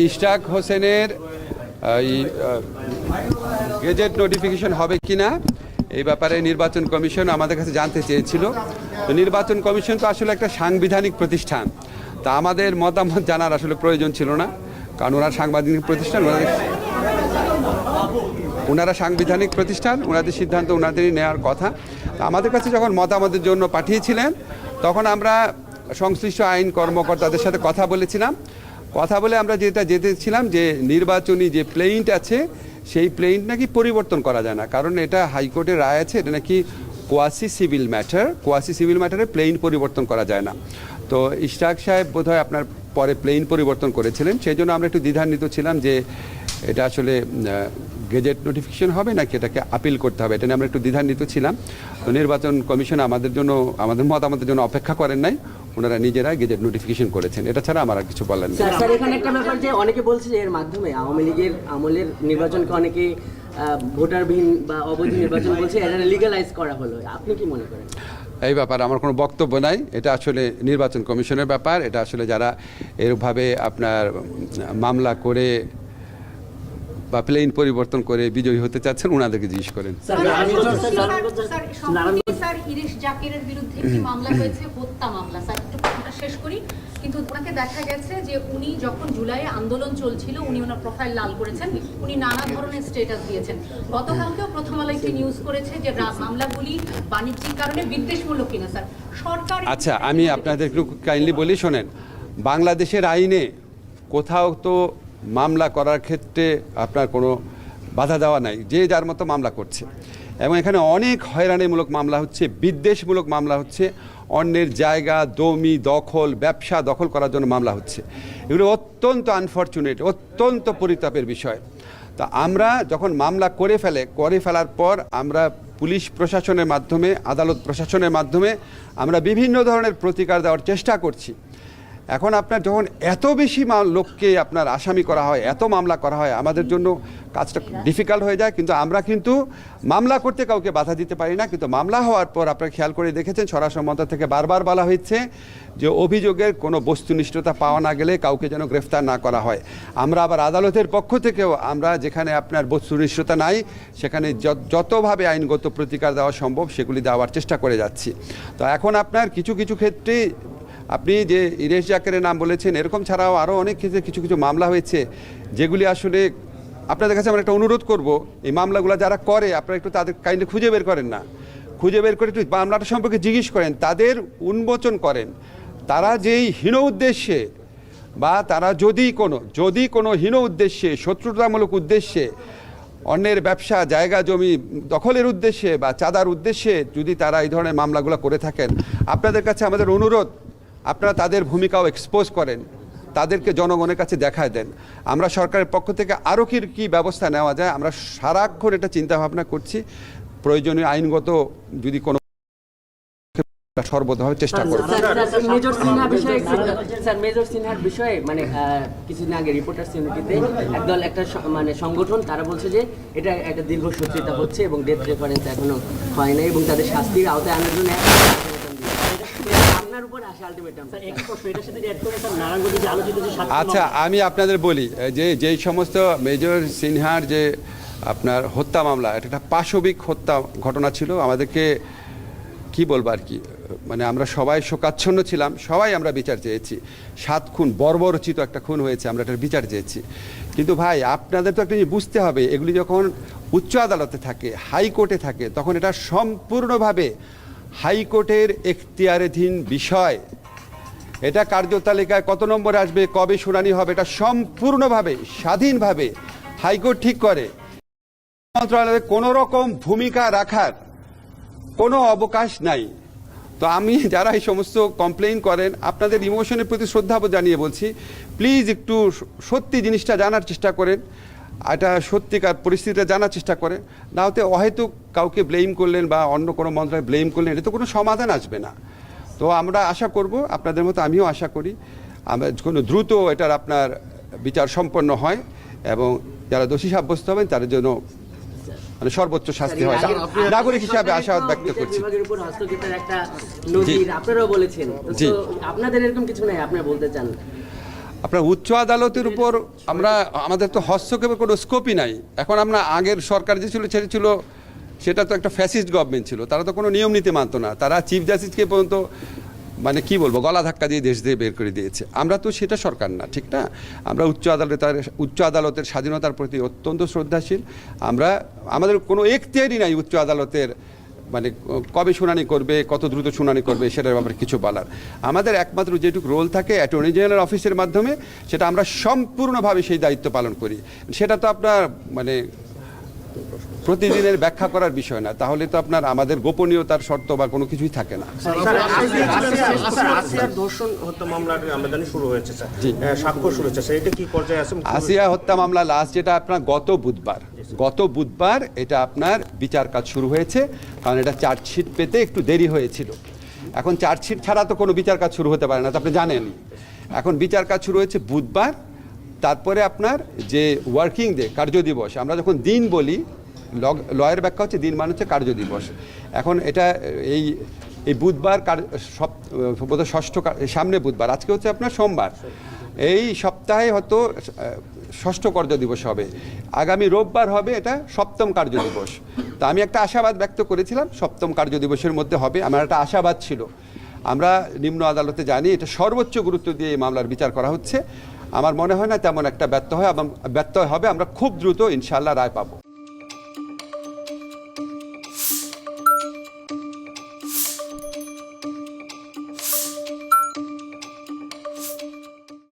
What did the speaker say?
ইশরাক হোসেনের gazette notification হবে কিনা এই ব্যাপারে নির্বাচন কমিশন আমাদের কাছে জানতে চেয়েছিল। তো নির্বাচন কমিশন তো আসলে একটা সাংবিধানিক প্রতিষ্ঠান, তা আমাদের মতামত জানার আসলে প্রয়োজন ছিল না, কারণ ওনার সাংবিধানিক প্রতিষ্ঠান, ওনারা সাংবিধানিক প্রতিষ্ঠান, ওনাদের সিদ্ধান্ত ওনাদেরই নেওয়ার কথা। তা আমাদের কাছে যখন মতামতের জন্য পাঠিয়েছিলেন তখন আমরা সংশ্লিষ্ট আইন কর্মকর্তাদের সাথে কথা বলেছিলাম। কথা বলে আমরা যেটা জেনেছিলাম যে নির্বাচনী যে প্লেইন্ট আছে সেই প্লেইন্ট নাকি পরিবর্তন করা যায় না, কারণ এটা হাইকোর্টের রায় আছে, এটা নাকি কোয়াসি সিভিল ম্যাটারে প্লেইন্ট পরিবর্তন করা যায় না। তো ইশরাক সাহেব বোধহয় আপনার পরে প্লেইন পরিবর্তন করেছিলেন, সেই জন্য আমরা একটু দ্বিধান্বিত ছিলাম যে এটা আসলে গেজেট নোটিফিকেশন হবে নাকি এটাকে আপিল করতে হবে, এটা নিয়ে আমরা একটু দ্বিধান্বিত ছিলাম। তো নির্বাচন কমিশন আমাদের মতামতের জন্য অপেক্ষা করেন নাই, ওনারা নিজেরা গেজেট নোটিফিকেশন করেছেন। এটা ছাড়া আমার আর কিছু বলার নেই। স্যার, এখানে একটা ব্যাপার যে অনেকে বলছে যে এর মাধ্যমে আওয়ামী লীগের আমলের নির্বাচনকে অনেকে ভোটারবিহীন বা অবৈধ নির্বাচন বলছে, এটা লিগ্যালাইজ করা হলো। আপনি কি মনে করেন? এই ব্যাপারে আমার কোনো বক্তব্য নাই, এটা আসলে নির্বাচন কমিশনের ব্যাপার। এটা আসলে যারা এরভাবে আপনার মামলা করে বা প্লেন পরিবর্তন করে বিজয়ী হতে চাচ্ছেন ওনাদেরকে জিজ্ঞেস করেন। ইরিশ জাকিরের বিরুদ্ধে একটি মামলা হয়েছে, হত্যা মামলা। স্যার একটু কথাটা শেষ করি। কিন্তু ওনাকে দেখা গেছে যে উনি যখন জুলাইয়ে আন্দোলন চলছিল উনি ওনার প্রোফাইল লাল করেছেন, উনি নানা ধরনের স্ট্যাটাস দিয়েছেন। গতকালকেও প্রথম আলো একটি নিউজ করেছে যে মামলাগুলি বাণিজ্যিক কারণে বিদ্বেষমূলক কিনা। স্যার সরকার আচ্ছা, আমি আপনাদের একটু কাইন্ডলি বলি শোনেন, বাংলাদেশের আইনে কোথাও তো মামলা করার ক্ষেত্রে আপনার কোনো বাধা দেওয়া নাই, যে যার মতো মামলা করছে, এবং এখানে অনেক হয়রানিমূলক মামলা হচ্ছে, বিদ্বেষমূলক মামলা হচ্ছে, অন্যের জায়গা দমি দখল ব্যবসা দখল করার জন্য মামলা হচ্ছে। এগুলো অত্যন্ত আনফর্চুনেট, অত্যন্ত পরিতাপের বিষয়। তা আমরা যখন মামলা করে ফেলার পর আমরা পুলিশ প্রশাসনের মাধ্যমে, আদালত প্রশাসনের মাধ্যমে আমরা বিভিন্ন ধরনের প্রতিকার দেওয়ার চেষ্টা করছি। এখন আপনার যখন এত বেশি লোককে আপনার আসামি করা হয়, এত মামলা করা হয়, আমাদের জন্য কাজটা ডিফিকাল্ট হয়ে যায়। কিন্তু আমরা কিন্তু মামলা করতে কাউকে বাধা দিতে পারি না। কিন্তু মামলা হওয়ার পর আপনারা খেয়াল করে দেখেছেন স্বরাষ্ট্র মন্ত্রণালয় থেকে বারবার বলা হয়েছে যে অভিযোগের কোনো বস্তুনিষ্ঠতা পাওয়া না গেলে কাউকে যেন গ্রেফতার না করা হয়। আমরা আবার আদালতের পক্ষ থেকেও আমরা যেখানে আপনার বস্তুনিষ্ঠতা নাই সেখানে যতভাবে আইনগত প্রতিকার দেওয়া সম্ভব সেগুলি দেওয়ার চেষ্টা করে যাচ্ছি। তো এখন আপনার কিছু কিছু ক্ষেত্রে আপনি যে ইরিশ জাকিরের নাম বলেছেন, এরকম ছাড়াও আরও অনেক ক্ষেত্রে কিছু কিছু মামলা হয়েছে যেগুলি আসলে আপনাদের কাছে আমরা একটা অনুরোধ করব, এই মামলাগুলো যারা করে আপনারা একটু তাদের কাইন্ডলি খুঁজে বের করেন না, খুঁজে বের করে একটু মামলাটা সম্পর্কে জিজ্ঞেস করেন, তাদের উন্মোচন করেন। তারা যেই হীন উদ্দেশ্যে বা তারা যদি কোনো হীন উদ্দেশ্যে, শত্রুতামূলক উদ্দেশ্যে, অন্যের ব্যবসা জায়গা জমি দখলের উদ্দেশ্যে বা চাঁদার উদ্দেশ্যে যদি তারা এই ধরনের মামলাগুলো করে থাকেন, আপনাদের কাছে আমাদের অনুরোধ আপনারা তাদের ভূমিকাও এক্সপোজ করেন, তাদেরকে জনগণের কাছে দেখায় দেন। আমরা সরকারের পক্ষ থেকে আরও কি ব্যবস্থা নেওয়া যায় আমরা সারাক্ষণ এটা চিন্তা ভাবনা করছি। প্রয়োজনীয় আইনগত যদি কোনো সর্বদাই চেষ্টা করব। মেজর সিনহার বিষয়ে মানে কিছুদিন আগে রিপোর্টার্স ইউনিটিতে একদল একটা মানে সংগঠন তারা বলছে যে এটা একটা দীর্ঘ শত্রুতা হচ্ছে এবং ডেথ রেফারেন্স এখনো হয় না এবং তাদের শাস্তির আওতায় আনার জন্য আচ্ছা, আমি আপনাদের বলি যে যেই সমস্ত মেজর সিনহার যে আপনার হত্যা মামলা, এটা একটা পাশবিক হত্যা ঘটনা ছিল। আমাদেরকে কি বলবো আর কি, মানে আমরা সবাই শোকাচ্ছন্ন ছিলাম, সবাই আমরা বিচার চেয়েছি। 7 খুন, বর্বরচিত একটা খুন হয়েছে, আমরা এটার বিচার চেয়েছি। কিন্তু ভাই আপনাদের তো একটা জিনিস বুঝতে হবে, এগুলি যখন উচ্চ আদালতে থাকে, হাইকোর্টে থাকে, তখন এটা সম্পূর্ণভাবে হাইকোর্টের এখতিয়ারাধীন বিষয়। এটা কার্যতালিকায় কত নম্বরে আসবে, কবে শুনানি হবে, এটা সম্পূর্ণভাবে স্বাধীনভাবে হাইকোর্ট ঠিক করে। মন্ত্রণালয়ে কোনো রকম ভূমিকা রাখার কোনো অবকাশ নাই। তো আমি যারা এই সমস্ত কমপ্লেইন করেন আপনাদের ইমোশনের প্রতি শ্রদ্ধা জানিয়ে বলছি, প্লিজ একটু সত্যি জিনিসটা জানার চেষ্টা করেন, এটা সত্যিকার পরিস্থিতিটা জানার চেষ্টা করেন। না হতে অহেতুক কাউকে ব্লেম করলেন বা অন্য কোনো মন্ত্রণালয় ব্লেম করলেন, এটা তো কোনো সমাধান আসবে না। তো আমরা আশা করব, আপনাদের মতো আমিও আশা করি, আমরা কোনো দ্রুত এটার আপনার বিচার সম্পন্ন হয় এবং যারা দোষী সাব্যস্ত হবেন তাদের জন্য মানে সর্বোচ্চ শাস্তি হয়। নাগরিক হিসাবে আশাবাদ ব্যক্ত করছি। আপনাদের এরকম কিছু নাই আপনারা বলতে চান? আপনার উচ্চ আদালতের উপর আমাদের তো হস্তক্ষেপের কোনো স্কোপই নাই। এখন আমরা আগের সরকার যে ছিল সেটা তো একটা ফ্যাসিস্ট গভর্নমেন্ট ছিল, তারা তো কোনো নিয়ম নীতি মানতো না, তারা চিফ জাস্টিসকে পর্যন্ত মানে কি বলবো গলা ধাক্কা দিয়ে দেশ দিয়ে বের করে দিয়েছে। আমরা তো সেটা সরকার না, ঠিক না? আমরা উচ্চ আদালতের স্বাধীনতার প্রতি অত্যন্ত শ্রদ্ধাশীল। আমাদের কোনো এখতিয়ারই নাই উচ্চ আদালতের মানে কবে শুনানি করবে, কত দ্রুত শুনানি করবে সেটার ব্যাপারে কিছু বলার। আমাদের একমাত্র যেটুকু রোল থাকে অ্যাটর্নি জেনারেল অফিসের মাধ্যমে, সেটা আমরা সম্পূর্ণভাবে সেই দায়িত্ব পালন করি। সেটা তো আপনার মানে প্রতিদিনের ব্যাখ্যা করার বিষয় না, তাহলে তো আপনার আমাদের গোপনীয়তার শর্ত বা কোনো কিছুই থাকে না। আসিয়ার ধর্ষণ হত্যা মামলার আমরা জানি শুরু হয়েছে স্যার, সাক্ষ্য শুরু হয়েছে, এটা কি পর্যায়ে আছে? আসিয়া হত্যা মামলা লাস্ট যেটা আপনার গত বুধবার এটা আপনার বিচার কাজ শুরু হয়েছে, কারণ এটা চার্জশিট পেতে একটু দেরি হয়েছিল। এখন চার্জশিট ছাড়া তো কোনো বিচার কাজ শুরু হতে পারে না, তো আপনি জানেন। এখন বিচার কাজ শুরু হয়েছে বুধবার, তারপরে আপনার যে ওয়ার্কিং ডে কার্যদিবস, আমরা যখন দিন বলি লয়ের ব্যাখ্যা হচ্ছে দিন মানে হচ্ছে কার্যদিবস। এখন এটা এই বুধবার বোধহয় সামনে বুধবার, আজকে হচ্ছে আপনার সোমবার, এই সপ্তাহে হয়তো ষষ্ঠ কার্যদিবস হবে, আগামী রোববার হবে এটা সপ্তম কার্যদিবস। তা আমি একটা আশাবাদ ব্যক্ত করেছিলাম সপ্তম কার্যদিবসের মধ্যে হবে, আমার একটা আশাবাদ ছিল। আমরা নিম্ন আদালতে জানি এটা সর্বোচ্চ গুরুত্ব দিয়ে এই মামলার বিচার করা হচ্ছে। আমার মনে হয় না তেমন একটা ব্যত্যয় হবে, আমরা খুব দ্রুত ইনশাআল্লাহ রায় পাবো।